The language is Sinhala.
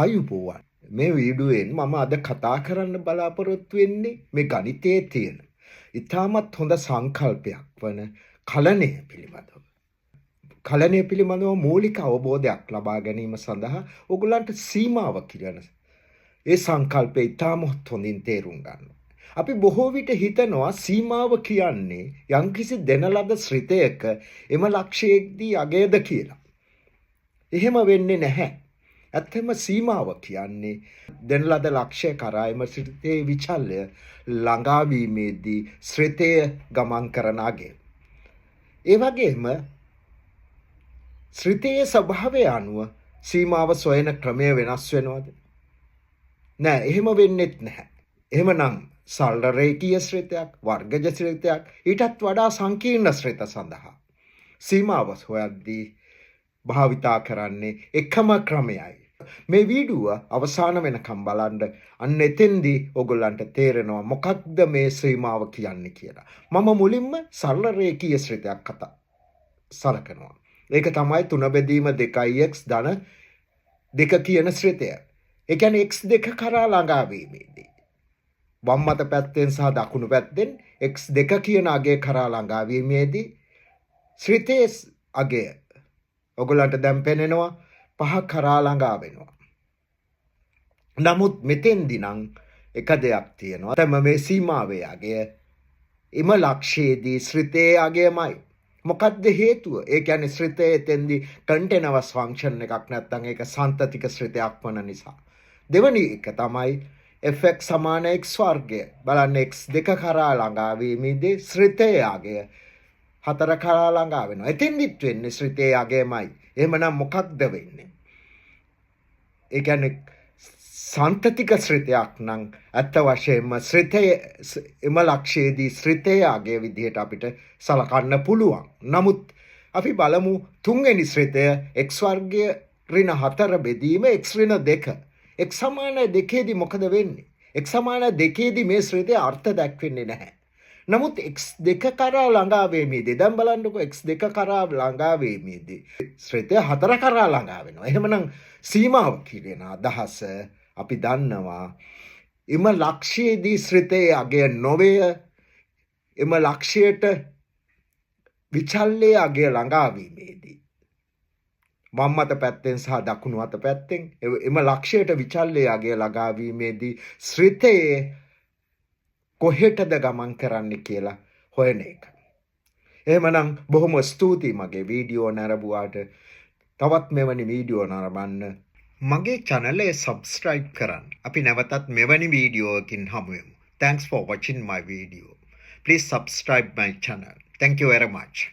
ආයුබෝවන් මේ වීඩියෝෙන් මම අද කතා කරන්න බලාපොරොත්තු වෙන්නේ මේ ගණිතයේ තියෙන ඉතාමත් හොඳ සංකල්පයක් වන කලණය පිළිබඳව. කලණය පිළිබඳව මූලික අවබෝධයක් ලබා ගැනීම සඳහා ඔයගොල්ලන්ට සීමාව කියන ඒ සංකල්පය ඉතාමත් හොඳින් තේරුම් ගන්න. අපි බොහෝ විට හිතනවා සීමාව කියන්නේ යම්කිසි දෙන ලද ශ්‍රිතයක එම ලක්ෂයේදී අගයද කියලා. එහෙම වෙන්නේ නැහැ. ඇත්තම සීමාව කියන්නේ දෙන ලද ලක්ෂ්‍ය කරා එම ශ්‍රිතයේ විචල්ය ළඟාවීමේදී ශ්‍රිතය ගමන් කරන අගය. ඒ වගේම ශ්‍රිතයේ ස්වභාවය අනුව සීමාව සොයන ක්‍රමය වෙනස් වෙනවද? නෑ, එහෙම වෙන්නේත් නැහැ. එහෙමනම් සරල රේඛීය ශ්‍රිතයක්, වර්ගජ ශ්‍රිතයක්, ඊටත් වඩා සංකීර්ණ ශ්‍රිත සඳහා සීමාව හොයද්දී භාවිතා කරන්නේ එකම ක්‍රමයයි. මේ වීඩියුව අවසාන වෙනකම් බලන්න. අන්න එතෙන්දී ඔයගොල්ලන්ට තේරෙනවා මොකක්ද මේ සීමාව කියන්නේ කියලා. මම මුලින්ම සරල රේඛීය ශ්‍රිතයක් සලකනවා. ඒක තමයි 3 බෙදීම 2x ධන 2 කියන ශ්‍රිතය. ඒ කියන්නේ x2 කරා ළඟා වීමේදී වම් අත පැත්තෙන් සහ දකුණු පැත්තෙන් x2 කියන අගය කරා ළඟා වීමේදී ශ්‍රිතයේ අගය ඔයගොල්ලන්ට දැන් පේනවා 5 කරා ළඟා වෙනවා. නමුත් මෙතෙන්දී නම් එක දෙයක් තියෙනවා. තමයි මේ සීමාවේ අගය එම ලක්ෂයේදී ශ්‍රිතයේ අගයමයි. මොකක්ද හේතුව? ඒ කියන්නේ ශ්‍රිතයේ එතෙන්දී කන්ටිනියස් ෆන්ක්ෂන් එකක් නැත්නම් ඒක සන්තතික ශ්‍රිතයක් වන නිසා. දෙවැනි එක තමයි fx සමාන x වර්ගය. බලන්න x2 කරා ළඟා වීමේදී ශ්‍රිතයේ අගය 4 කරා ළඟා වෙනවා. එතෙන්දිත් වෙන්නේ ශ්‍රිතයේ අගයමයි. එහෙමනම් මොකක්ද වෙන්නේ? ඒ කියන්නේ සන්තතික ශ්‍රිතයක් නම් අත්ත වශයෙන්ම ශ්‍රිතයේ එම ලක්ෂයේදී ශ්‍රිතයේ අගය විදිහට අපිට සලකන්න පුළුවන්. නමුත් අපි බලමු තුන්වෙනි ශ්‍රිතය x වර්ගය ඍණ 4 බෙදීම x ඍණ 2. x සමාන 2ේදී මොකද වෙන්නේ? x සමාන 2ේදී මේ ශ්‍රිතයේ අර්ථ දක්වන්නේ නැහැ. නමුත් x2 කරා ළඟා වීමේදී දැන් බලන්නකො x2 කරා ළඟා වීමේදී ශ්‍රිතය 4 කරා ළඟා වෙනවා. එහෙමනම් සීමාව කියන අදහස අපි දන්නවා එම ලක්ෂයේදී ශ්‍රිතයේ අගය නොවේ. එම ලක්ෂයට විචල්්‍යයේ අගය ළඟා වීමේදී වම් අත පැත්තෙන් සහ දකුණු අත පැත්තෙන් එම ලක්ෂයට විචල්්‍යයේ අගය ළඟා වීමේදී ශ්‍රිතයේ කොහෙටද ගමන් කරන්න කියලා හොයන එක. එහෙමනම් බොහොම ස්තුතියි මගේ වීඩියෝ නරඹුවාට. තවත් මෙවැනි වීඩියෝ නරඹන්න මගේ channel එක subscribe කරන්න. අපි නැවතත් මෙවැනි වීඩියෝකින් හමු වෙමු. Thanks for watching my video. Please subscribe my channel. Thank you very much.